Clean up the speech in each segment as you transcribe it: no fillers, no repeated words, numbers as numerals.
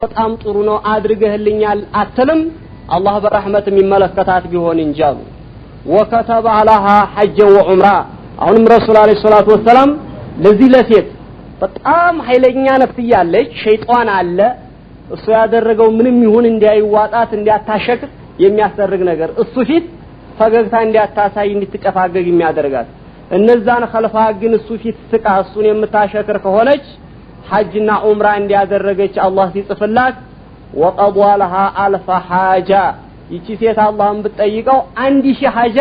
በጣም ጥሩ ነው አድርገህልኛል አትልም አላህ በረህመት የሚመለከታት ቢሆን እንጃሉ ወከተበ عليها حج وعمره አሁንም ረሱል አለይሂ ሰላቱ ወሰለም ለዚህ ለሴት በጣም ኃይለኛ ነፍስ ያለች ሸይጣን አለ እሱ ያደረገው ምንም ይሁን እንዲያይዋጣት እንዲያታሸክ የሚያስደርግ ነገር እሱ ፊት ፈገግታ እንዲያታሳይ እንድትጨፋገግ የሚያደርጋት እነዛን ኸልፋ ግን እሱ ፊት ስቃ እሱን የምታሸክር ከሆነች ሐጅና ዑምራ እንዲያደረገች አላህ ሲጽፍላት ወቀضى لها الف حاجه ይቺ ሴት አላህን ብትጠይቀው 1000 ሐጃ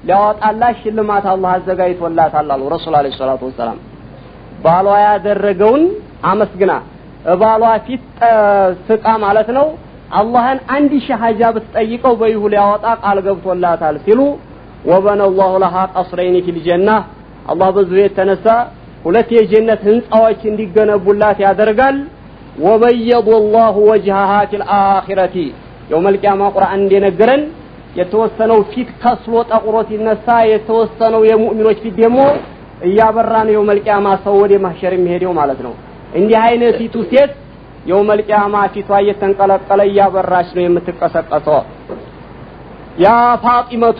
ሊያወጣላት ሽልማት አላህ አዘጋጅቶላታል አሉ ረሱል አለይሂ ሰላቱ ወሰለም ባሏ ያደረገውን አመስግና ባሏ ፊት ስቃ ማለት ነው አላህን 1000 ሐጃ ብትጠይቀው በይሁ ሊያወጣ ቃል ገብቶላታል ሲሉ وبنى الله لها قصرين في الجنه الله በዚህ የተነሳ ሁለት የጀነት ህንጻዎች እንዲገነቡላት ያደርጋል وبيض الله وجهها في الاخره يوم القيامه ቁርአን እንደነገረን የተወሰነው ፊት ከስሎ ጠቁሮት ይነሳ የተወሰነው የሙእሚኖች ፊት ደግሞ እያበራ ነው يوم القيامه ሰው ወደ ማህሸር የሚሄደው ማለት ነው እንዲህ አይነት ፊቱ ሴት يوم القيامه ፊቷ እየተንቀለቀለ እያበራች ነው የምትቀሰቀሰው يا فاطمه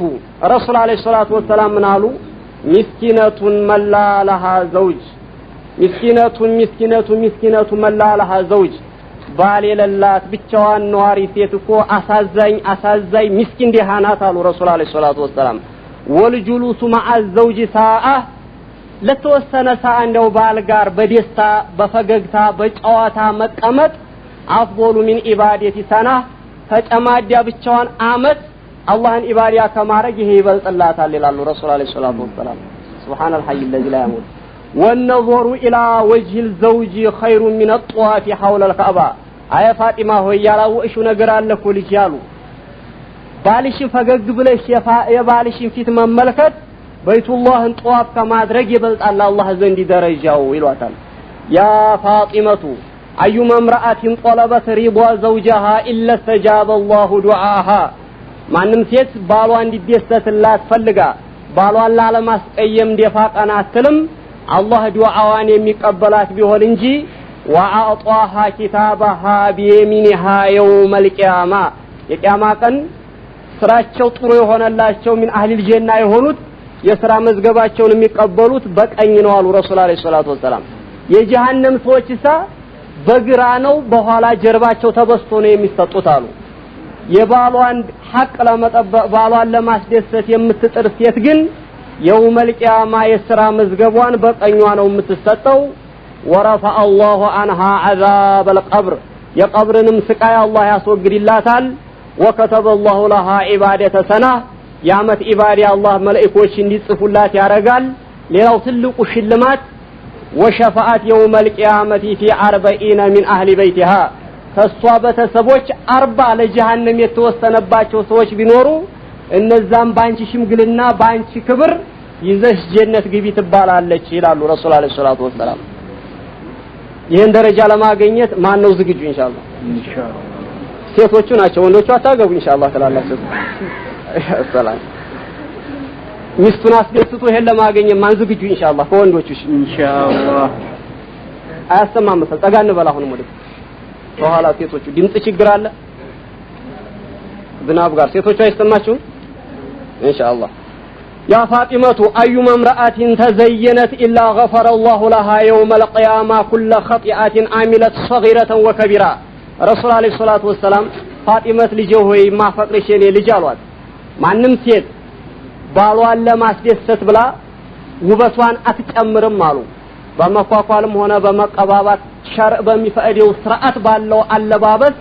رسول عليه الصلاه والسلام منالو مسكينه من لا لها زوج مسكينه من لا لها زوج ባል የሌላት ብቻዋን ነዋሪ ሴት እኮ አሳዛኝ ምስኪን ደሃናት አሉ ረሱል አለይሂ ሰላቱ ወሰለም ወልጁሉሱ مع الزوج ساعه ለተወሰነ ሰዓ እንደው ባል ጋር በደስታ በፈገግታ በጨዋታ መቀመጥ አፍضل من عباده سنه ተጨማዲያ ብቻዋን አመት አላህን ኢባዲያ ከማረግ ይሄ ይበልጥላታል ይላሉ ረሱል አለይሂ ሰላቱ ወሰለም سبحان الحي الذي لا يموت والنظر الى وجه الزوج خير من الطواف حول الكعبه አያ ፋጢማ ሆይ ያላወቅሽው ነገር አለ እኮ ልጅ ያሉ ባልሽን ፈገግ ብለሽ የባልሽን ፊት መመልከት በይቱላህን ጧፍ ከማድረግ ይበልጣል አላህ ዘንድ ደረጃው ይሏታል ያ ፋጢመቱ አዩማ امرأة طلبت رضا زوجها الا استجاب الله دعاها ማንም ሴት ባሏ እንዲደሰትላት ፈልጋ ባሏን ላለማስቀየም ደፋቀና አትልም አላህ ዱዓዋን የሚቀበላት ቢሆን እንጂ وأعطاها كتابها بيمينها يوم القيامة የቂያማ ቀን ስራቸው ጥሩ የሆነላቸው من اهل الجنه የሆኑት የሥራ መዝገባቸውን የሚቀበሉት በቀኝ ነው አሉ ረሱል አለይሂ ሰላቱ ወሰለም የጀሃነም ሰዎችሳ በግራ ነው በኋላ ጀርባቸው ተበስቶ ነው የሚሰጡት አሉ የባሏን ሐቅ ለመጠበቅ ባሏን ለማስደሰት የምትጥር ሴት ግን يوم القيامة የሥራ መዝገቧን በቀኟ ነው የምትሰጠው ورفع الله عنها عذاب القبر يقبرنم سقاي الله ያስወግድላታል وكتب الله لها عباده سنه ያመት ኢባዲያ አላህ መላእክቶች እንዲጽፉላት ያረጋል ሌላው ትልቁ ሽልማት وشفاعت يوم القيامه في 40 من اهل بيتها ከሷ በተሰቦች 40 ለጀሃነም የተወሰነባቸው ሰዎች ቢኖሩ እነዛም ባንቺ ሽምግልና ባንቺ ክብር ይዘሽ ጀነት ግቢ ትባላለች ይላሉ ረሱል አለይሂ ሰላቱ ወሰለም ይሄን ደረጃ ለማግኘት ማን ነው ዝግጁ ኢንሻአላህ ሴቶቹ ናቸው ወንዶቹ አታገቡ ኢንሻአላህ ተላላችሁ ሰላም ሚስቱን አስደስቱ ይሄን ለማግኘት ማን ዝግጁ ኢንሻአላህ ከወንዶቹ ኢንሻአላህ አያሰማም መሰል ጠጋ እንበል አሁን ወደ በኋላ ሴቶቹ ድምጽ ችግር አለ ዝናብ ጋር ሴቶቹ አይሰማችሁ ኢንሻአላህ يا فاطمة أيما امرأة تزينت إلا غفر الله لها يوم القيامة كل خطيئة عملت صغيرة وكبيرة رسول عليه الصلاة والسلام فاطمة لجوهي ما فقرشيني لجالوات ማንም ሴት ባሏን ለማስደሰት ብላ ውበቷን አትጨምርም አሉ በመኳኳልም ሆነ በመቀባባት ሸርዕ በሚፈቅደው ስርዓት ባለው አለባበስ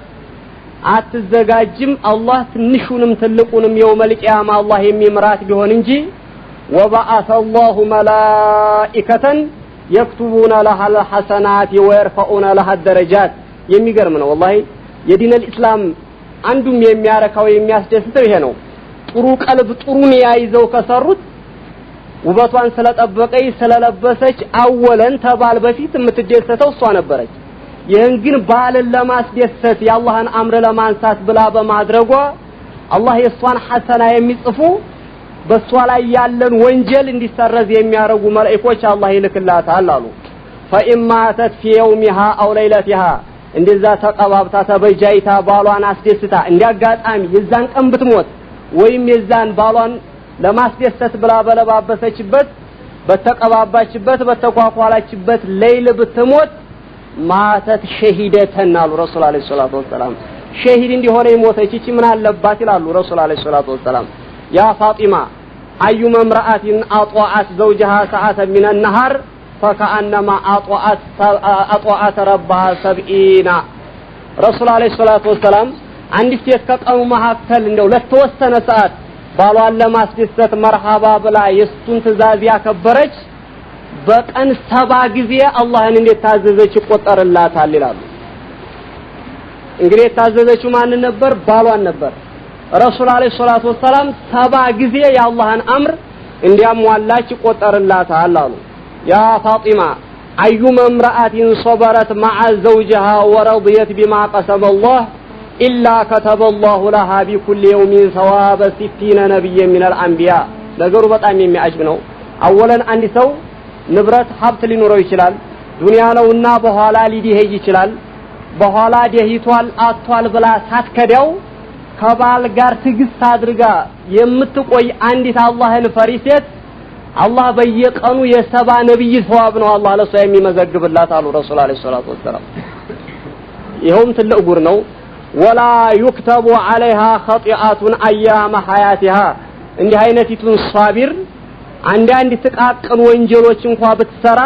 አትዘጋጅም አላህ ትንሹንም ትልቁንም የውመል ቂያማ አላህ የሚምራት ቢሆን እንጂ وبعث الله ملائكة يكتبون لها الحسنات ويرفعون لها الدرجات የሚገርም ነው والله የዲን الاسلام አንዱም የሚያረካው የሚያስደስተው ይሄ ነው ጥሩ ቀልብ ጥሩ ያይዘው ከሰሩት ውበቷን ስለጠበቀይ ስለለበሰች አወለን ተባል በፊት የምትደሰተው እሷ ነበረች ይሄን ግን ባልን ለማስደሰት የአላህን አምር ለማንሳት ብላ በማድረጓ አላህ የሷን ሐሰና የሚጽፉ በሷ ላይ ያለን ወንጀል እንዲሰረዝ የሚያረጉ መላእክቶች አላህ ይልክላታል አሉ فإما تت في يومها أو ليلتها እንደዛ ተቀባብታ ተበጃይታ ባሏን አስደስታ እንዲያጋጣሚ የዛን ቀን ብትሞት ወይም የዛን ባሏን ለማስደሰት ብላ በለባበሰችበት በተቀባባችበት በተቋቋላችበት ሌሊት ብትሞት ማተት ሸሂደተን አሉ ረሱል አለይሂ ሰላቱ ወሰለም ሸሂድ እንዲሆነ የሞተች እቺ ምን አለባት ይላሉ ረሱል አለይሂ ሰላቱ ወሰለም ያ ፋጢማ አዩመ امرأة اطاعت زوجها ساعة من النهار فكأنما اطاعت ربها 70 ረሱል አለይሂ ሰላቱ ወሰለም አንዲት ሴት ከቀኑ መካከል እንደው ለተወሰነ ሰዓት ባሏን ለማስደሰት መርሃባ ብላ የሱን ትእዛዝ ያከበረች በቀን 70 ጊዜ አላህን እንደታዘዘች ይቆጠርላታል ይላሉ እንግዲህ የታዘዘችው ማን ነበር ባሏን ነበር ረሱል አለይሂ ሰላቱ ወሰለም 70 ጊዜ የአላህን አምር እንዲያሟላች ይቆጠርላታል አሉ ያ ፋጢማ አዩመ امرأة صبرت مع زوجها ورضيت بما قسم الله إلا كتب الله لها بكل يوم ثواب 60 نبيا من الأنبياء ነገሩ በጣም የሚያጅብ ነው አወለን አንድ ሰው ንብረት ሀብት ሊኖረው ይችላል ዱንያ ነውና በኋላ ሊዲሄጅ ይችላል በኋላ ደህይቷል አጥቷል ብላ ሳትከዳው ከባል ጋር ትግስት አድርጋ የምትቆይ አንዲት አላህን ፈሪሴት አላህ በየቀኑ የሰባ ነብይ ሰዋብ ነው አላህ ለሷ የሚመዘግብላት አሉ ረሱል አለይሂ ሰላቱ ወሰለም ይሄም ትልቅ ጉር ነው ወላ ይክተቡ عليها خطيئات ايام حياتها እንዲህ አይነቲቱን ሷቢር አንድ ተቃቀን ወንጀሎች እንኳን ብትሰራ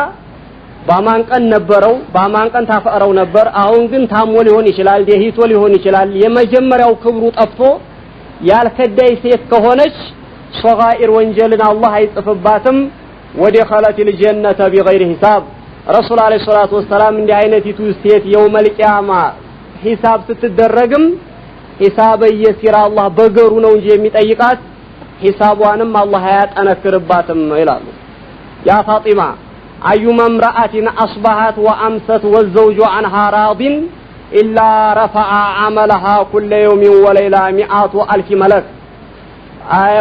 ባማንቀን ነበረው ባማንቀን ታፈረው ነበር አሁን ግን ታሞ ሊሆን ይችላል ደህይቶ ሊሆን ይችላል የመጀመሪያው ክብሩ ጠፍቶ ያልከዳይ ሴት ከሆነች ሶጋኢር ወንጀልን አላህ አይጽፍባትም ወደخلت الجنه بغير حساب ረሱል አለይሂ ሰላቱ ወሰለም እንዲህ አይነቲቱ ሴት የውመል ቂያማ ሂሳብ ስትደረግም ሂሳብ የሲራ አላህ በገሩ ነው እንጂ የሚጠይቃት ሂሳቧንም አላህ ያጠነክርባትም ይላሉ ያ ፋጢማ أيما امرأة أصبحت وأمست والزوج عنها راض إلا رفع عملها كل يوم وليلة 100,000 ملك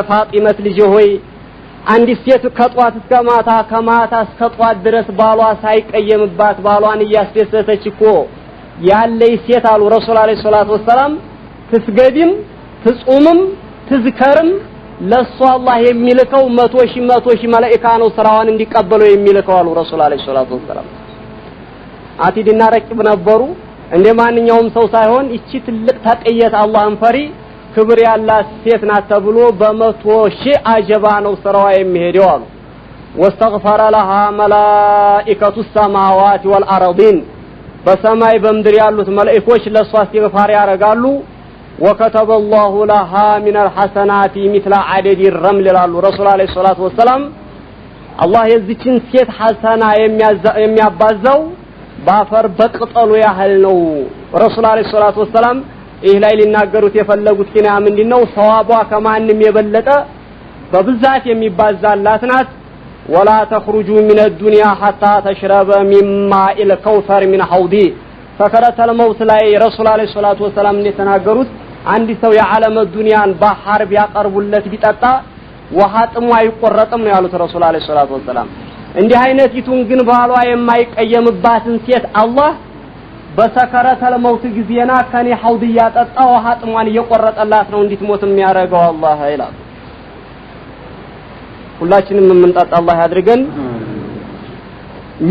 فاطمة لجهوي عند السيت كطوات اسكماتا كماتا اسكطوات درس بالوا ሳይቀየምባት ባሏን እያስደሰተች እኮ ያለይ ሴት አሉ ረሱል አለይሂ ሰላቱ ወሰለም ትስገድም ትጾምም ትዝከርም ለሷ አላህ የሚልከው 100,000 መላእክት ነው ስራዋን እንዲቀበሉ የሚልከው አሉ ረሱል አለይሂ ሰላቱ ወሰለም አቲድና ረቂብ ነበሩ እንደማንኛውም ሰው ሳይሆን እቺ ትልቅ ተቀየት አላህን ፈሪ ክብር ያላት ሴት ናት ተብሎ በ100,000 አጀባ ነው ስራዋ የሚሄደው አሉ واستغفر لها ملائكه السماوات والارضين በሰማይ በምድር ያሉት መላእክቶች ለሷ ኢስቲግፋር ያረጋሉ وكتب الله لها من الحسنات مثل عدد الرمل لالو رسول عليه الصلاه والسلام الله የዚችን ሴት ሐሰና የሚያባዛው ባፈር በቅጠሉ ያህል ነው ረሱል አለይሂ ሰላቱ ወሰለም ይህ ላይ ሊናገሩት የፈለጉት ኪና ምንድነው ሰዋቧ ከማንም የበለጠ በብዛት የሚባዛላት ናት ولا تخرجوا من الدنيا حتى تشرب من ماء الكوثر من حوضي سكرت الموت ላይ ረሱል አለይሂ ሰላቱ ወሰለም እንደተናገሩት አንድ ሰው የዓለም ዱንያን ባህር ቢያቀርቡለት ቢጠጣ ውሃ ጥሙ አይቆረጥም ነው ያሉት ረሱል አለይሂ ሰላቱ ወሰለም እንዲህ አይነቲቱን ግን ባሏ የማይቀየምባትን ሴት አላህ በሰከረተል መውት ጊዜና ከኔ ሐውድ ያጠጣ ውሃ ጥሟን እየቆረጠላት ነው እንድትሞት የሚያረጋው አላህ ይላል ሁላችንም የምንጠጣ አላህ ያድርገን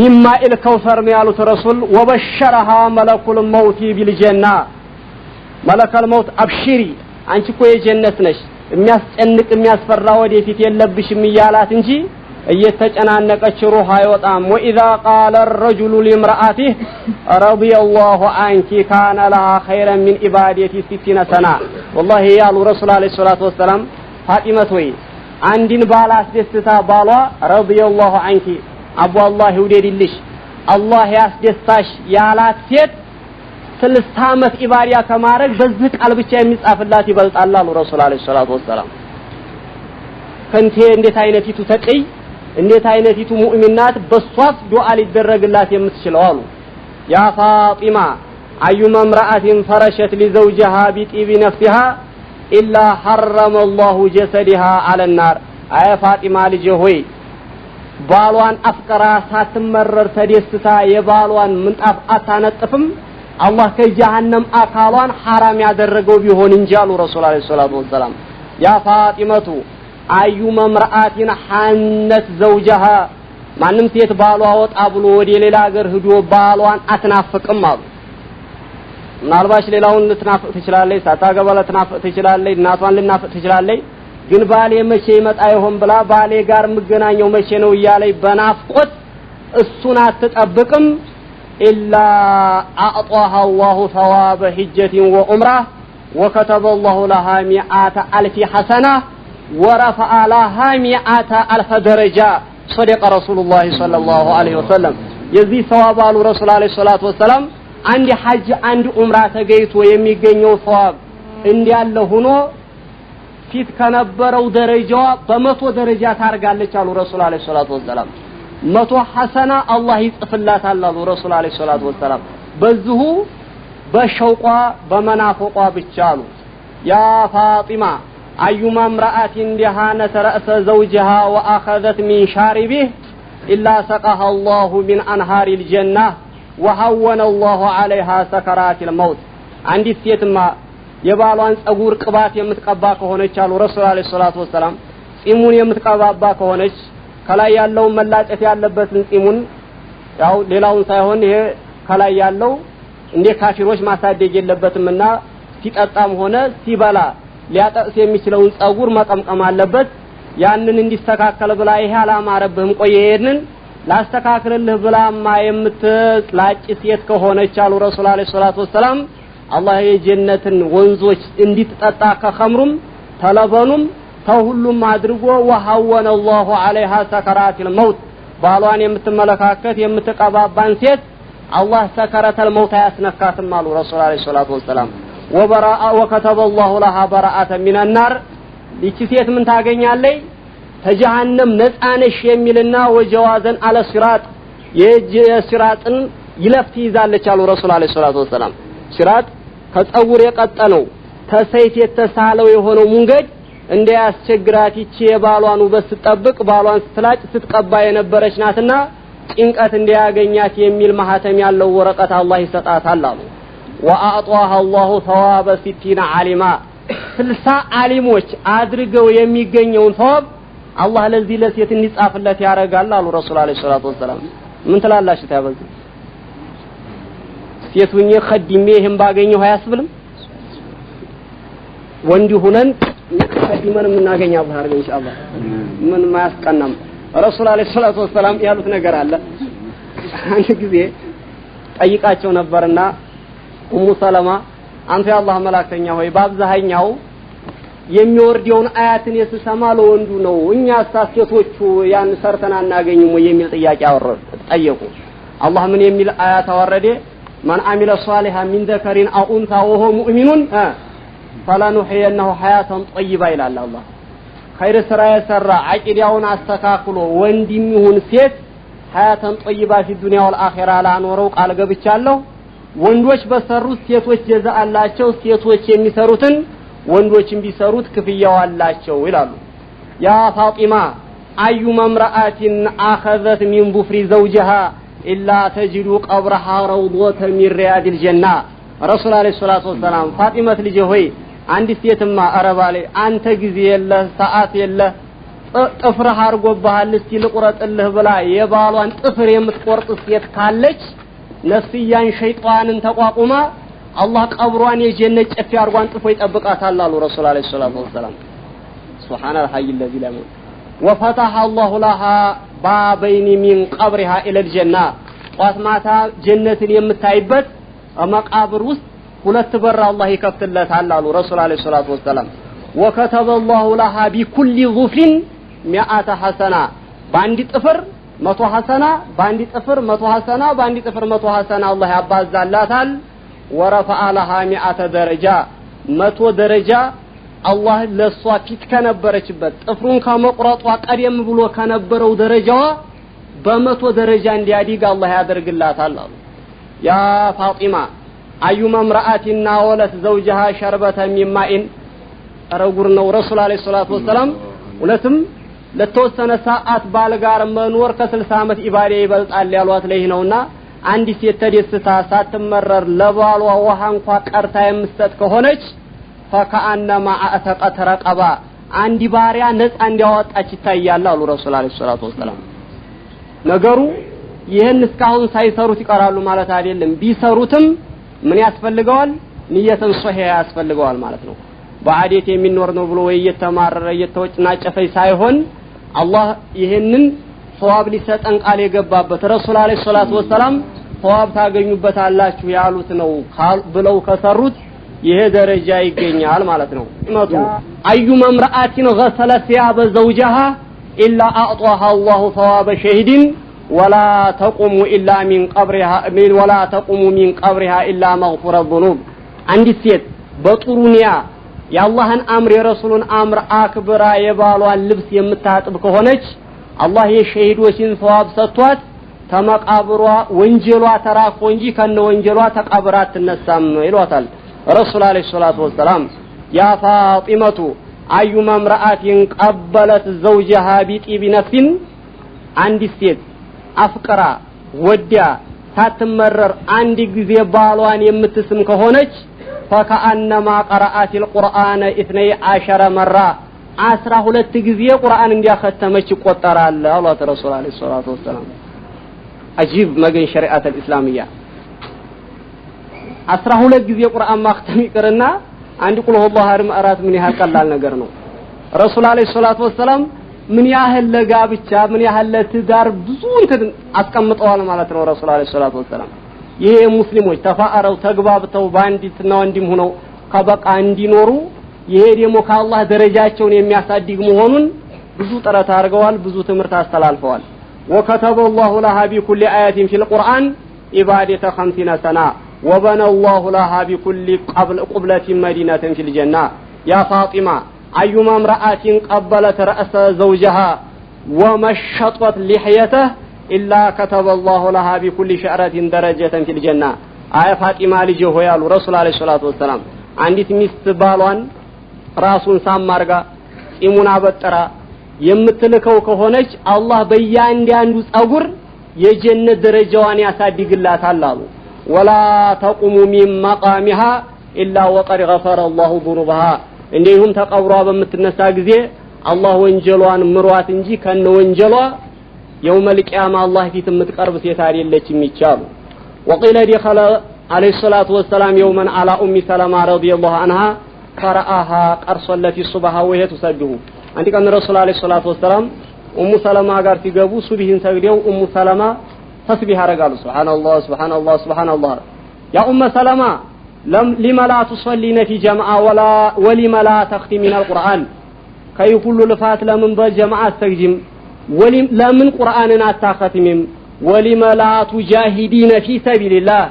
مما الكوثر يالوت رسول وبشرها ملك الموت بالجنه ملك الموت ابشري አንቺ እኮ የጀነት ነሽ የሚያስጨንቅ የሚያስፈራ ወደፊት የለብሽም ይያላት እንጂ እየተጨናነቀች ሩህ አይወጣም واذا قال الرجل لامراته رضي الله عنك كان لها خيرا من عبادتي 60 سنه والله يا رسول الله صلى الله عليه وسلم فاطمه ወይ አንድን ባል አስደስታ ባሏ رضي الله عنك አቡ አላህ ይውደድልሽ አላህ ያስደስታሽ ያላት ሴት 60 ዓመት ኢባሪያ ከማረግ በዚህ ቃል ብቻ የሚጻፍላት ይበልጣል አሉ ረሱል አለይሂ ሰላቱ ወሰለም ከንቴ እንዴት አይነቲቱ ተቀይ እንዴት አይነቲቱ ሙእሚናት በሷት ዱዓ ሊደረግላት የምትችለው አሉ ያ ፋጢማ አዩማ امرأة فرشت لزوجها بطيب نفسها إلا حرم الله جسدها على النار አይ ፋጢማ ልጅ ሆይ ባሏን አፍቀራ ሳትመረር ተደስታ የባሏን ምንጣፍ አታነጥፍም አላህ ከጀሃነም አካሏን حرام ያደረገው ቢሆን እንጂ አሉ ረሱል አለይሂ ሰላቱ ወሰለም ያ ፋጢመቱ አዩ መምራአቲን ሐነት ዘውጀሃ ማንም ሴት ባሏ ወጣ ብሎ ወደ ሌላ ሀገር ሄዶ ባሏን አትናፍቅም አሉ ምናልባሽ ሌላውን ልትናፍቅ ትችላለች ሳታገባ ልትናፍቅ ትችላለች እናቷን ልትናፍቅ ትችላለች ግን ባሌ መቼ ይመጣ ይሆን ብላ ባሌ ጋር መገናኘው መቼ ነው ይያለይ በናፍቆት እሱን አትጠብቅም ኢላ አዕጣሃ አላሁ ثواب حجة وعمرة وكتب الله لها 100,000 حسنة ورفع لها 100,000 درجة صدق رسول الله صلى الله عليه وسلم يزي ثواب على رسول الله صلى الله عليه وسلم عند حج عند عمره ተገይቶ የሚገኘው ثواب እንዲያለ ሆኖ ፊት ከነበረው ደረጃዋ በመቶ ደረጃ ታርጋለች አሉ ረሱል አለይሂ ሰላቱ ወሰለም መቶ ሐሰና አላህ ይጽፍላታል አሉ ረሱል አለይሂ ሰላቱ ወሰለም በዚሁ በሸውቋ በመናፈቋ ብቻ አሉ ያ ፋጢማ አዩማ امرأة دهانت رأس زوجها وأخذت من شاربه إلا سقاها الله من أنهار الجنة وهون الله عليها سكرات الموت عندي ሴትማ የባሏን ጸጉር ቅባት የምትቀባ ከሆነች አሉ ረሱል አለይሂ ሰላቱ ወሰለም ጺሙን የምትቀባባ ከሆነች ከላይ ያለው መላጨት ያለበትን ጺሙን ያው ሌላውን ሳይሆን ይሄ ከላይ ያለው እንደ ካፊሮች ማሳደግ የለበትምና ሲጠጣም ሆነ ሲበላ ሊያጠቅስ የሚችለውን ጸጉር መቀምቀም አለበት ያንን እንዲስተካከል ብላ ይሄ አላማረብህም ቆየየንን ላስተካክልልህ ብላማ የምትላጭ ሴት ከሆነች አሉ ረሱል አለይሂ ሰላቱ ወሰለም አላህ የጀነትን ወንዞች እንዲትጠጣ ከኸምሩም ተለበኑም ተሁሉም አድርጎ ወሐወነ الله عليها سكرات الموت ባሏን የምትመለካከት የምትቀባባን ሴት አላህ سكرات الموت ያስነካትም አሉ ረሱል አለይሂ ሰላቱ ወሰለም وبراء وكتب الله لها براءة من النار ይቺ ሴት ምን ታገኛለች ተጀሃነም ነፃነሽ የሚልና ወጀዋዘን አለ ሲራጥ የሲራጥን ይለፍት ይዛለች አሉ ረሱል አለይሂ ሰላቱ ወሰለም ሲራጥ ከጸጉር የቀጠለው ተሰይት የተሳለው የሆነው መንገድ እንዲያስቸግራት ይቺ የባሏን ውበት ስትጠብቅ ባሏን ስትላጭ ስትቀባ የነበረች ናትና ጭንቀት እንዲያገኛት የሚል ማህተም ያለው ወረቀት አላህ ይሰጣታል አሉ وأعطاها الله ثواب 60 عالما 60 ዓሊሞች አድርገው የሚገኘውን ثواب አላህ ለዚህ ለሴት እንዲጻፍለት ያረጋል አሉ ረሱል አለይሂ ሰላቱ ወሰለም ምን ትላላችሁ ታበዙ ሴቱኝ ኸዲሜ ይሄን ባገኘው አያስብልም ወንዲ ሆነን ኸዲመን እናገኛ ባህር ኢንሻአላህ ምን ማያስቀናም ረሱል አለይሂ ሰላቱ ወሰለም ያሉት ነገር አለ አንድ ጊዜ ጠይቃቸው ነበርና ኡሙ ሰለማ አንተ ያላህ መላእክተኛ ሆይ በአብዛኛው የሚወርደውን አያትን የሰማ ለወንዱ ነው እኛ ሴቶቹ ያን ሰርተና እናገኝም ወይ የሚል ጥያቄ አወረዱ ጠየቁ አላህ ምን የሚል አያት አወረደ ማን አሚለ ሷሊሃ ሚን ዘከሪን አው ኡንሳ ወሆ ሙእሚኑን ፈላኑህየነሁ ሐያተን ጠይባ ይላል አላህ ኸይር ስራ የሰራ አቂዳውን አስተካክሎ ወንድም ይሁን ሴት ሐያተን ጠይባ في الدنيا والآخرة ላኖረው ቃል ገብቻለሁ ወንዶች በሰሩት ሴቶች ጀዛ አላቸው ሴቶች የሚሰሩትን ወንዶችም ቢሰሩት ክፍያው አላቸው ይላሉ ያ ፋጢማ አዩ መምራአቲን አخذت من ظفر زوجها إلا تجد قبرها روضة من رياض الجنة رسول الله صلى الله عليه وسلم ፋጢማት ልጅ ሆይ አንድ ሴትማ አረባለ አንተ ጊዜ የለ ሰዓት የለ ጥፍርህ አርጎብሃል እስቲ ልቁረጥልህ ብላ የባሏን ጥፍር የምትቆርጥ ሴት ካለች ነፍስያን ሸይጣንን ተቋቁማ አላህ ቀብሯን የጀነት ጨፊ አርጓን ጥፎ ይጠብቃታል አሉ ረሱል አለይሂ ሰላቱ ወሰለም ሱብሃነል ሐይ الذي لا يموت وفتح الله لها بابين من قبرها الى الجنه ቋስማታ ጀነትን የምታይበት መቃብር ውስጥ ሁለት በር አላህ ይከፍትለታል አሉ ረሱል አለይሂ ሰላቱ ወሰለም وكتب الله لها بكل ظفر 100 حسنه ባንዲ ጥፍር 100 ሐሰና ባንዲ ጥፍር 100 ሐሰና ባንዲ ጥፍር 100 ሐሰና አላህ ያባዛላታል ورفع لها 100 درجه 100 ደረጃ አላህ ለሷ ፊት ከነበረችበት ጥፍሩን ከመቁረጧ ቀደም ብሎ ከነበረው ደረጃዋ በ100 ደረጃ እንዲያድግ አላህ ያደርግላታል አሉ ያ ፋጢማ አዩማ ምራአቲና ወለት زوجها شربة من ماء ረጉር ነው ረሱል አለይሂ ሰላቱ ወሰለም ሁለቱም ለተወሰነ ሰዓት ባልጋር መኖር ከ60 ዓመት ኢባዴ ይበልጣል ያሏት ለይ ነውና አንዲት ሴት ተደስታ ሳትመረር ለባሏ ውሃ እንኳን ቀርታ የምትሰጥ ከሆነች ፈከአነማ አተቀት ረቀባ አንዲ ባሪያ ነፃ እንዲያወጣች ይታያል አሉ ረሱል አለይሂ ሰላቱ ወሰለም። ነገሩ ይሄን እስካሁን ሳይሰሩት ይቀራሉ ማለት አይደለም። ቢሰሩትም ምን ያስፈልገዋል? ንየተን ሶሂህ ያስፈልገዋል ማለት ነው። በአዴት የሚኖር ነው ብሎ ወይ የተማረረ የተወጭናጨፈይ ሳይሆን አላህ ይሄንን ثواب ሊሰጠን ቃል የገባበት ረሱል አለይሂ ሰላቱ ወሰለም ثواب ታገኙበታላችሁ ያሉት ነው ብለው ከሰሩት ይሄ ደረጃ ይገኛል ማለት ነው። እመቱ አዩ መምራአቲን غسلت ثياب زوجها الا اعطاها الله ثواب شهيد ولا تقوم الا من قبرها ولا تقوم من قبرها الا مغفور الذنوب አንዲት ሴት በጥሩኒያ የአላህን አምር የረሱሉን አምር አክብራ የባሏን ልብስ የምታጥብ ከሆነች አላህ የሸሂዶችን ثواب ሰጥቷት ተመቃብሯ ወንጀሏ ተራፎ እንጂ ከነ ወንጀሏ ተቀብራ አትነሳም ይሏታል ረሱል አለይሂ ሰላቱ ወሰለም። ያ ፋጢመቱ አዩ መምራአቲን ቀበለት ዘውጀሃ ቢጢብ ነፍሲን አንዲት ሴት አፍቅራ ወዲያ ሳትመረር አንድ ጊዜ ባሏን የምትስም ከሆነች فكأنما قرأت القرآن 12 مرة 12 ጊዜ ቁርአን እንዲያختመች ይቆጠራል አላህ ረሱል አለይሂ ሰላቱ ወሰለም። አጂብ መገን ሸሪዓት الاسلاميه 12 ጊዜ ቁርአን ማختም ይቀርና አንድ ቁል ሁላህ አራት ምን ያህል ቀላል ነገር ነው። ረሱል አለይሂ ሰላቱ ወሰለም ምን ያህል ለጋብቻ ምን ያህል ለትዳር ብዙ እንትን አስቀምጠዋል ማለት ነው ረሱል አለይሂ ሰላቱ ወሰለም። ይሄ ሙስሊሞች ተፋአረው ተግባብተው ባንዲትና ወንድም ሆነው ከበቃ እንዲኖሩ ይሄ ደግሞ ከአላህ ደረጃቸውን የሚያሳድግ መሆኑን ብዙ ጥረት አድርገዋል፣ ብዙ ትምህርት አስተላልፈዋል። وكتب الله لها بكل آية في القرآن عبادة 50 سنة وبنى الله لها بكل قبلة مدينة في الجنة. يا فاطمة أيما امرأة قبلت رأس زوجها ومشطت لحيته إلا كتب الله لها بكل شعرة درجة في الجنة. آية فاطمة لجه يا رسول عليه الصلاة والسلام عندي مست بالوان راسون سامارغا إمنا بترا የምትልከው ከሆነች አላህ በእያንዳንዱ ጸጉር የጀነት ደረጃዋን ያሳድግላታል አሉ። ولا تقوم من مقامها إلا وقد غفر الله ذنوبها እንዲሁም ተቀብሯ በምትነሳ ጊዜ አላህ ወንጀሏን ምሯት እንጂ ከነ ወንጀሏ يوم القيامة الله ፊት የምትቀርብ ሴት አይደለችም ይቻሉ። وقيل دخل عليه الصلاة والسلام يوما على أم سلمة رضي الله عنها فرآها قرص التي الصبح وهي تسجد. አንድ ቀን ረሱል አለይሂ ሰላቱ ወሰለም ኡሙ ሰለማ ጋር ሲገቡ ሱብሂን ሰግደው ኡሙ ሰለማ ተስቢህ አረጋሉ። ሱብሃንአላህ ሱብሃንአላህ ሱብሃንአላህ ያ ኡሙ ሰለማ لما لا تصلين في جماعة ولما لا تختمين القرآن كي كل لفات لمن بجماعة تجم لمن قرآننا تختمين ولما لا تجاهدين في سبيل الله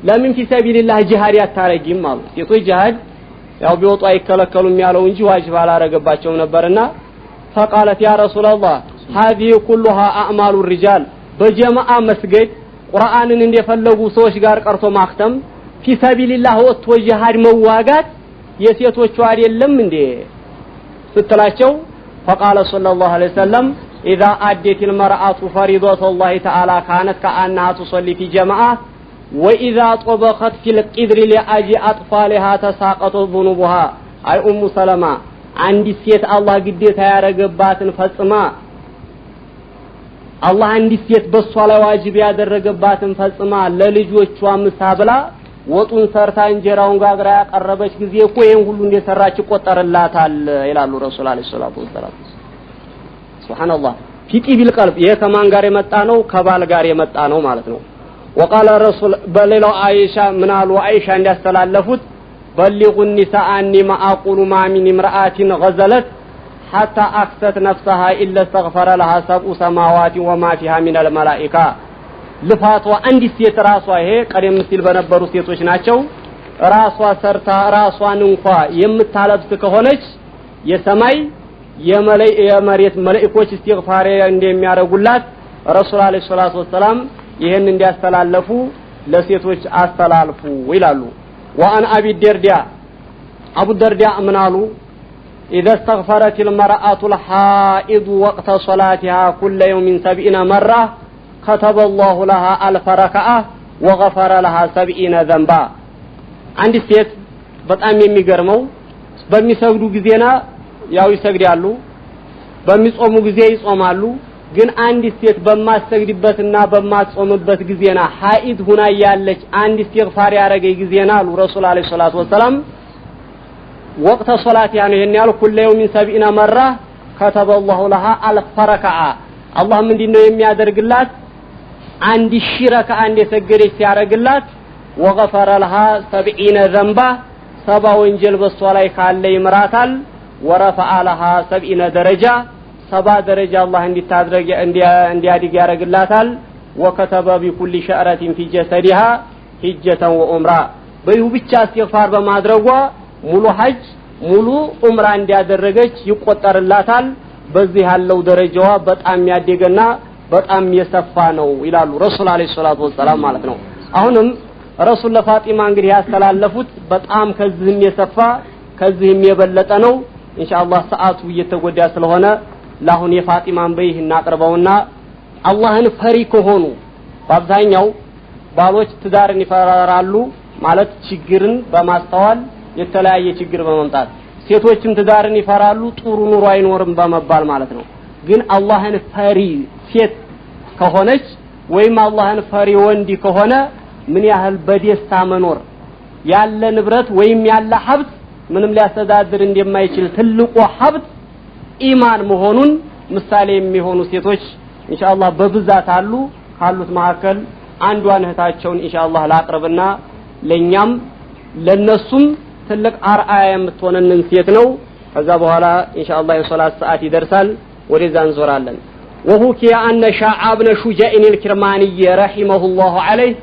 لمن في سبيل الله جهاريات تارجم مال يطوي جهاد ያው ቢወጡ አይከለከሉም ያለው እንጂ ዋጅብ አላረገባቸው ነበርና فقالت يا رسول الله هذه كلها اعمال الرجال በጀማዓ መስገድ ቁርአንን እንደፈለጉ ሰዎች ጋር ቀርቶ ማክተም في سبيل الله ወጥቶ ጂሃድ መዋጋት የሴቶቹ አይደለም እንዴ ስትላቸው فقال صلى الله عليه وسلم اذا ادت المراه فريضه الله تعالى كانت كانها تصلي في جماعه وإذا طبخت في القدر لأجي أطفالها تساقط ذنوبها. أي أم سلمة عندي سيت الله قديتها يا رقبات فصما الله عندي سيت بالصلاة واجب يا رقبات فصما للجوچوا مسابلا ወጡን ሰርታ እንጀራውን ጋግራ ያቀረበች ጊዜ እኮ ይሄን ሁሉ እንደሰራች ቆጠረላታል ይላሉ ረሱል አለይሂ ሰላቱ ወሰለም። ሱብሃንአላህ ፊጢ ቢልቀልብ ይሄ ከማን ጋር የመጣ ነው? ከባል ጋር የመጣ ነው ማለት ነው። وقال الرسول بلغوا عائشة من عائشة عند استلالفت بلغوا النساء أني ما أقول ما من امرأة غزلت حتى أكست نفسها إلا استغفر لها 7 سماوات وما فيها من الملائكة. لفاتوا عندي سيت راسوا هي قدم ሲል በነበሩ ሴቶች ናቸው። ራሷ ሰርታ ራሷን እንኳን የምታለብስ ከሆነች የሰማይ የመሬት መላእክቶች استغفار እንደሚያረጉላት ረሱል አለይሂ ሰላቱ ወሰለም ይሄን እንዲያስተላልፉ ለሴቶች አስተላልፉ ይላሉ። وان ابي الدرداء ابو الدرداء منالو اذا استغفرت المراه الحائض وقت صلاتها كل يوم 70 مره كتب الله لها 1000 ركعه وغفر لها 70 ذنبا አንድ ሴት በጣም የሚገርመው በሚሰግዱ ጊዜና ያው ይሰግዳሉ በሚጾሙ ጊዜ ይጾማሉ ግን አንድ ሴት በማሰግድበትና በማጾምበት ጊዜና ሐኢድ ሁና ያለች አንድ ኢስቲግፋር ያረገይ ጊዜና አሉ ረሱል አለይሂ ሰላቱ ወሰለም ወቅተ ሶላት ይሄን ያሉ ኩለ የውሚን 70 መራ ከተበ الله لها الف ركعه አላህ ምንድነው የሚያደርግላት አንድ ሺህ ረካ አንድ የሰገደች ሲያረግላት وغفر لها 70 ذنبا 70 ወንጀል በሷ ላይ ካለ ይምራታል ورفع لها 70 درجه 70 ደረጃ አላህ እንዲያድግ ያረግላታል وكتب بكل شعرة في جسدها حجة وعمرة በይሁ ብቻ ኢስቲግፋር በማድረጓ ሙሉ ሐጅ ሙሉ ዑምራ እንዲያደረገች ይቆጠርላታል በዚህ ያለው ደረጃዋ በጣም ያደገና በጣም የሰፋ ነው ይላሉ ረሱል አለይሂ ሰላቱ ወሰለም ማለት ነው አሁንም ረሱል ለፋጢማ እንግዲህ ያስተላለፉት በጣም ከዚህም የሰፋ ከዚህም የበለጠ ነው ኢንሻአላህ ሰዓቱ እየተጎዳ ስለሆነ ለአሁን የፋጢማን በይህ እናቀርበውና አላህን ፈሪ ከሆኑ በአብዛኛው ባሎች ትዳርን ይፈራራሉ ማለት ችግርን በማስተዋል የተለያየ ችግር በመምጣት ሴቶችም ትዳርን ይፈራሉ ጥሩ ኑሮ አይኖርም በመባል ማለት ነው ግን አላህን ፈሪ ሴት ከሆነች ወይም አላህን ፈሪ ወንድ ከሆነ ምን ያህል በደስታ መኖር ያለ ንብረት ወይም ያለ ሀብት ምንም ሊያስተዳድር እንደማይችል ትልቁ ሀብት ኢማን መሆኑን ምሳሌ የሚሆኑ ሴቶች ኢንሻአላህ በብዛት አሉ ካሉት መካከል አንዷን እህታቸውን ኢንሻአላህ ላቅርብና ለኛም ለነሱም ትልቅ አርአያ የምትሆነንን ሴት ነው ከዛ በኋላ ኢንሻአላህ የሶላት ሰዓት ይደርሳል ወደዛ እንዞራለን وحكي أن شعب بن شجاع الكرماني رحمه الله عليه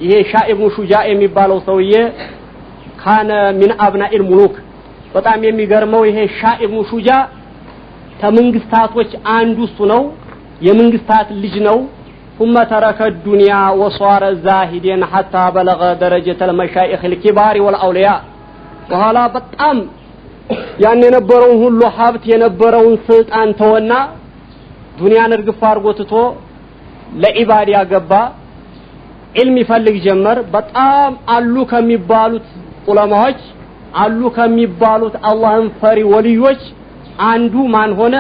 ይሄ ሻኢብ ብኑ ሹጃዕ የሚባለው ሰውዬ ካነ ሚን አብናኢል ሙሉክ በጣም የሚገርመው ይሄ ሻኢብ ብኑ ሹጃዕ ከመንግስታቶች አንዱ እሱ ነው የመንግስታት ልጅ ነው ثم ترك الدنيا وصار زاهدا حتى بلغ درجة المشايخ الكبار والأولياء በኋላ በጣም ያን የነበረውን ሁሉ ሀብት የነበረውን ስልጣን ተወና ዱንያን እርግፍ አርጎ ትቶ ለኢባዳ ገባ علم ይፈልግ ጀመር በጣም አሉ ከሚባሉት ዑለማዎች አሉ ከሚባሉት አላህን ፈሪ ወልዮች አንዱ ማን ሆነ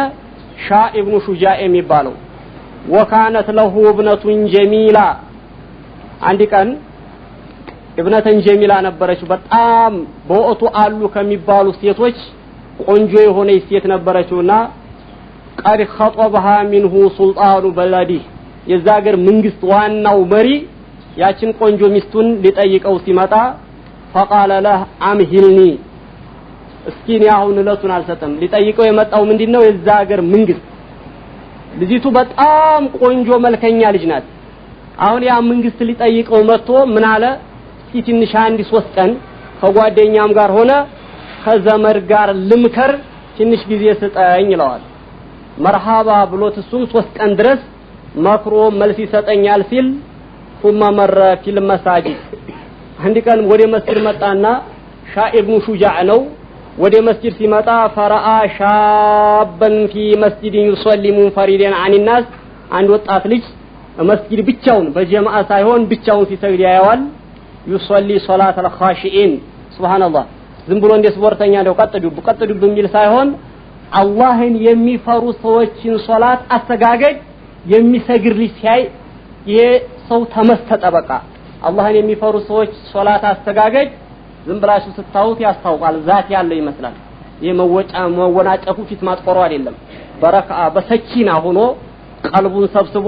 ሻኢብ ብኑ ሹጃዕ የሚባለው وكانت له ابنة جميلة አንድ ቀን ابنة جميلة ነበረች በጣም በወቅቱ አሉ ከሚባሉ ሴቶች ቆንጆ የሆነች ሴት ነበረችውና قد خطبها منه سلطان بلده የዛገር መንግስት ዋናው መሪ ያችን ቆንጆ ሚስቱን ሊጠይቀው ሲመጣ فقال له امهلني እስኪን ያሁን ለቱን አልሰጠም ሊጠይቀው የመጣው ምንድነው የዛገር መንግስት ልጅቱ በጣም ቆንጆ መልከኛ ልጅ ናት አሁን ያ መንግስት ሊጠይቀው መጥቶ ምን አለ እስኪ ትንሽ አንድ 3 ቀን ከጓደኛም ጋር ሆነ ከዘመር ጋር ልምከር ትንሽ ጊዜ ስጠኝ ይለዋል መርሃባ ብሎት እሱም 3 ቀን ድረስ መክሮ መልስ ይሰጠኛል ሲል ثم مر في المساجد አንድ ቀን ወደ መስጊድ መጣና ሻኢብ ብኑ ሹጃዕ ነው ወደ መስጊድ ሲመጣ ፈራአ ሻበን في مسجد يصلي منفردا عن الناس አንድ ወጣት ልጅ መስጊድ ብቻውን በጀማዓ ሳይሆን ብቻውን ሲሰግድ ያያዋል يصلي صلاه الخاشعين سبحان الله ዝም ብሎ እንደ ስፖርተኛ ነው ቀጥዱ በሚል ሳይሆን አላህን የሚፈሩ ሰዎችን ሶላት አስተጋገድ የሚሰግድ ልጅ ሲያይ የሰው ተመስተጠ በቃ አላህን የሚፈሩ ሰዎች ሶላት አስተጋገድ ዝም ብላችሁ ስታውት ያስታውቃል ዛት ያለው ይመስላል መወናጨፉ ፊት ማጥቆሩ አይደለም በረካ በሰኪና ሆኖ ቀልቡን ሰብስቦ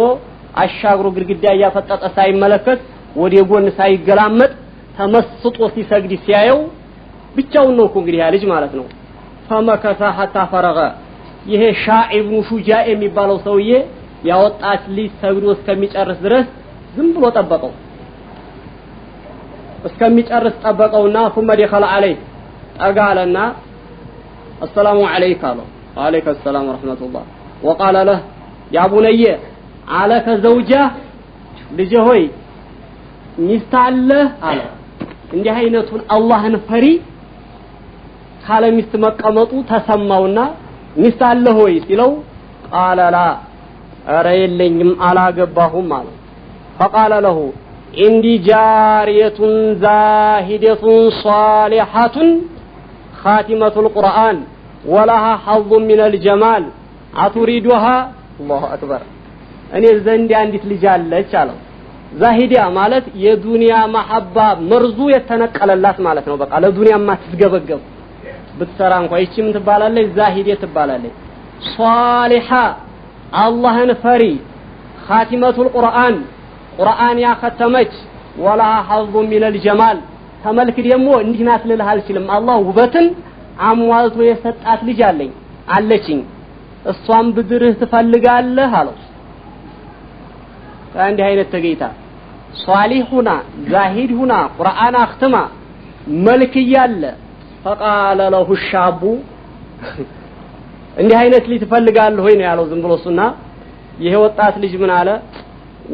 አሻግሮ ግድግዳ ያፈጠጠ ሳይመለከት ወደ ጎን ሳይገላመጥ ተመስጦ ሲሰግድ ሲያየው ብቻውን ነው እንግዲህ ያ ልጅ ማለት ነው فمكث حتى فرغ ይሄ ሻኢብ ብኑ ሹጃዕ የሚባለው ሰውዬ ያወጣች ልጅ ሰግዶ እስከሚጨርስ ድረስ ዝም ብሎ ጠበቀው እስከሚጨርስ ጠበቀውና ثم دخل عليه ጠጋለና السلام عليك አለው وعليك السلام ورحمة الله وقال له يا بني عليك زوجة ልጅ ሆይ ሚስት አለህ አለ እንዲህ አይነቱን አላህን ፈሪ ካለ ሚስት መቀመጡ ተሰማውና ሚስት አለ ሆይ ሲለው قال لا ኧረ የለኝም አላገባሁም አለ فقال له عندي جارية زاهدة صالحة خاتمة القرآن ولها حظ من الجمال أتريدها الله أكبر أني زندي عندي تلجالة شالو زاهدة مالت የዱንያ መሐባ መርዙ የተነቀለላት ማለት ነው በቃ ለዱንያ ማትስገበገብ ብትሰራ እንኳን እቺም ትባላለች ዛሂዴ ትባላለች ሷሊሃ አላህን ፈሪ ኻቲመቱል ቁርአን ቁርአን ያከተመች ወላሃ ሐظ ሚነል ጀማል ተመልክ ደግሞ እንዲህ ናት ልልህ አልችልም አላህ ውበትን አሟልቶ የሰጣት ልጅ አለችኝ እሷም ብድርህ ትፈልጋለህ አለው አንድ አይነት ተገይታ ሷሊሁና ዛሂድሁና ቁርአን አክተማ መልክ ያለ فقال له الشاب እንዲህ አይነት ልጅ ትፈልጋለህ ወይ ነው ያለው ዝም ብሎ እሱና ይሄ ወጣት ልጅ ምን አለ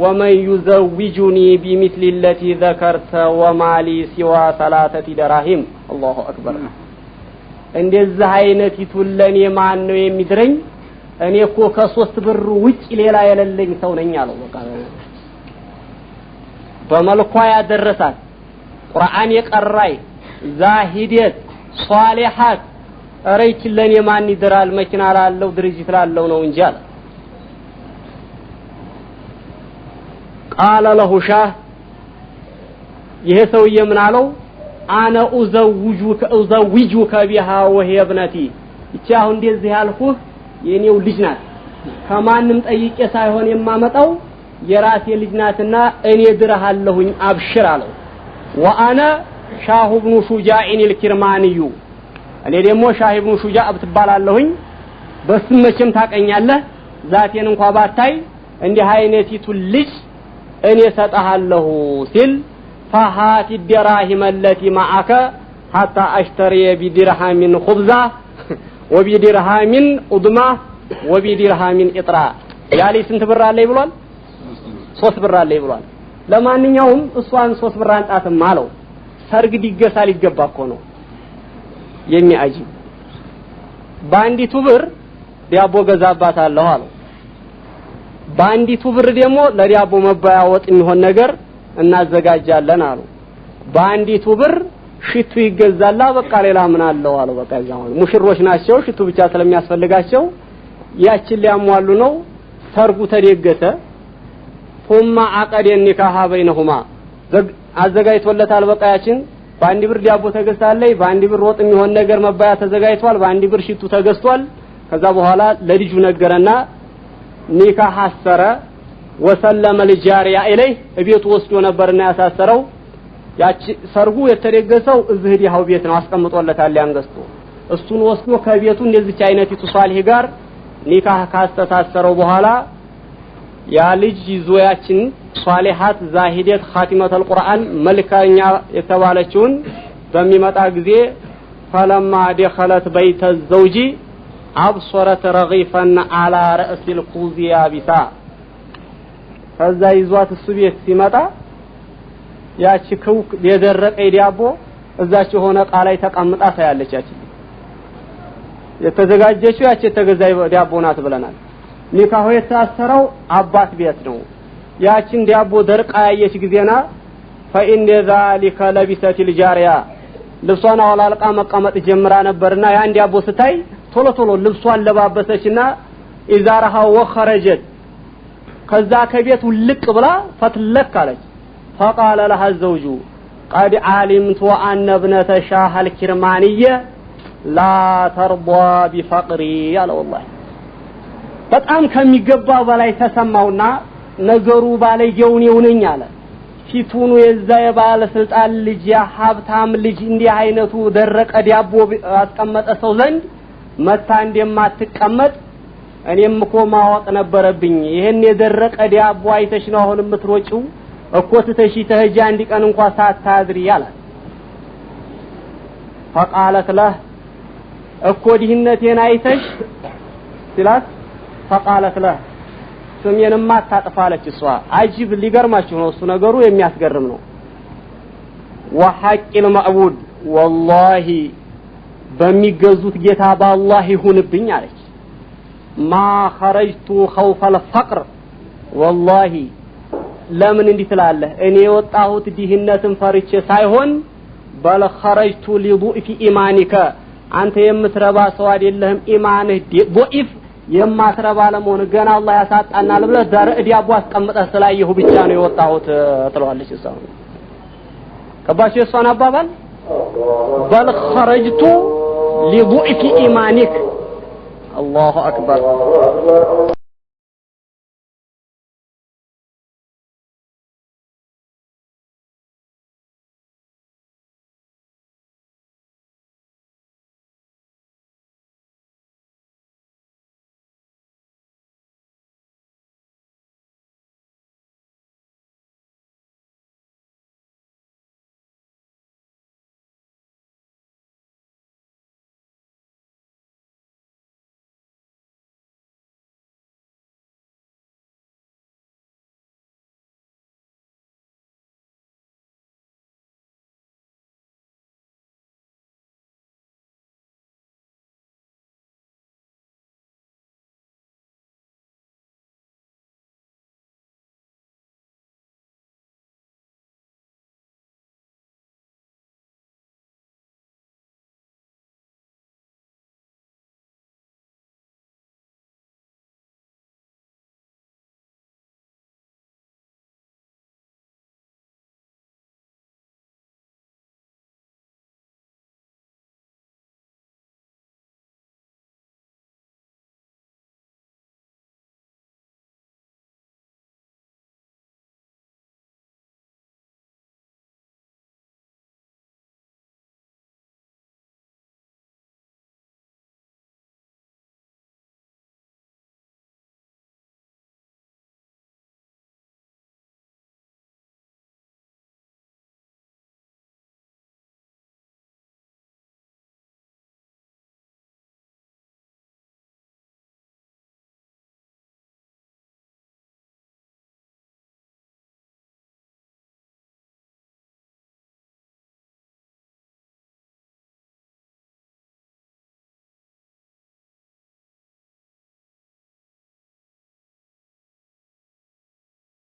ومن يزوجني بمثل التي ذكرت وما لي سوى 3 دراهم الله اكبر እንደዚህ አይነት ይቱለኔ ማን ነው የሚድረኝ እኔ እኮ ከ3 ብር ውጭ ሌላ የሌለኝ ሰው ነኝ አለው በቃ በመልኳ ያደረሳት ቁርአን የቀራይ ዛሂዲት ሷሊሃት አረይች ለኔ ማን ይድራል መኪና ላለው ድርጅት ላለው ነው እንጂ አለ قال له شاه ይሄ ሰውዬ ምን አለው አነ أزوجك بها وهي ابنتي እቺ አሁን እንደዚህ ያልኩህ የኔው ልጅ ናት ከማንም ጠይቄ ሳይሆን የማመጣው የራሴ ልጅ ናትና እኔ ድረሃለሁኝ አብሽር አለው وانا شاه بن شجاع الكرماني እኔ ደግሞ ሻህ ኢብኑ ሹጃዕ ብትባላለሁኝ በስመችም ታቀኛለህ ዛቴን እንኳን ባታይ እንዲህ አይነቲቱ ልጅ እኔ ሰጣሃለሁ ሲል فهات الدراهم التي معك حتى اشتري بدرهم خبزة وبدرهم أدمة وبدرهم إطراء ያሊ ስንት ብር አለኝ ብሏል 3 ብር አለኝ ብሏል ለማንኛውም እሷን 3 ብር አንጣትም አለው ሰርግ ዲገሳ ሊገባ እኮ ነው የሚያጂ ባንዲቱ ብር ዲያቦ ገዛባታለሁ አለው ባንዲቱ ብር ደግሞ ለዲያቦ መባያ ወጥ የሚሆን ነገር እናዘጋጃለን አሉ ባንዲቱ ብር ሽቱ ይገዛላ በቃ ሌላ ምን አለው አለው በቃ ያው ሙሽሮች ናቸው ሽቱ ብቻ ስለሚያስፈልጋቸው ያችን ሊያሟሉ ነው ሰርጉ ተደገሰ ثم عقد النكاح بينهما አዘጋጅቶለታል በቃ ያችን ባንዲ ብር ዲያቦ ተገዝታለይ ባንዲ ብር ወጥ የሚሆን ነገር መባያ ተዘጋጅቷል ባንዲ ብር ሽቱ ተገዝቷል ከዛ በኋላ ለልጁ ነገረና ኒካህ አሰረ وسلم الجاريه اليه እቤቱ ወስዶ ነበርና ያሳሰረው ያቺ ሰርጉ የተደገሰው እዚህ ዲያው ቤት ነው አስቀምጦለታል ያንገስቶ እሱን ወስዶ ከቤቱ እንደዚህ አይነቲቱ ሷሊህ ጋር ኒካህ ካስተሳሰረው በኋላ ያ ልጅ ይዞያችን ሷሊሃት ዛሂደት ኻቲመቱል ቁርአን መልካኛ የተባለችውን በሚመጣ ጊዜ فلما دخلت بيت الزوج ابصرت رغيفا على راس القوزيا بتا ከዛ ይዟት እሱ ቤት ሲመጣ ያቺ ከውክ የደረቀ ዲያቦ እዛች ሆነ ቃላይ ተቀምጣ ታያለች ያቺ የተዘጋጀችው ያቺ የተገዛይ ዲያቦ ናት ብለናል ኒካሁ የታሰረው አባት ቤት ነው ያቺን ዲያቦ ደርቃ ያየች ጊዜና فإن ذلك لبست الجارية ልብሷን አውላልቃ መቀመጥ ጀምራ ነበርና ያን ዲያቦ ስታይ ቶሎ ቶሎ ልብሷን ለባበሰችና ኢዛራሃ ወخرجت ከዛ ከቤቱ ልቅ ብላ ፈትለክ አለች فقال لها الزوج قد علمت أن ابنة شاه الكرمانية لا ترضى بفقري قال والله በጣም ከሚገባው በላይ ተሰማውና ነገሩ ባለየውን ይውነኝ አለ ፊቱኑ የዛ የባለ ስልጣን ልጅ ያሀብታም ልጅ እንዲህ አይነቱ ደረቀ ዲያቦ አስቀመጠ ሰው ዘንድ መታ እንደማትቀመጥ እኔም እኮ ማወቅ ነበረብኝ ይሄን የደረቀ ዲያቦ አይተሽ ነው አሁን የምትሮጪው እኮ ትተሺ ተህጂ አንድ ቀን እንኳን ሳታድሪ ያላት فقالت له እኮ ዲህነቴን አይተሽ ሲላት فقالت له ስሜንማ ታጥፋለች እሷ አጂብ ሊገርማችሁ ነው እሱ ነገሩ የሚያስገርም ነው وحق المعبود والله በሚገዙት ጌታ በአላህ ይሁንብኝ አለች ما خرجت خوف الفقر والله ለምን እንዲህ ትላለህ እኔ የወጣሁት ዲህነትን ፈርቼ ሳይሆን በል خرجت لضعف ኢማኒከ አንተ የምትረባ ሰው አይደለህም ኢማንህ ضعيف የማትረባ ለመሆን ገና አላህ ያሳጣናል ብለህ ዳርዲያቦ አስቀምጠህ ስላየሁ ብቻ ነው የወጣሁት ትለዋለች እሷ ከባሽ እሷን አባባል በል خرجت لضعف ኢማኒክ الله اكبر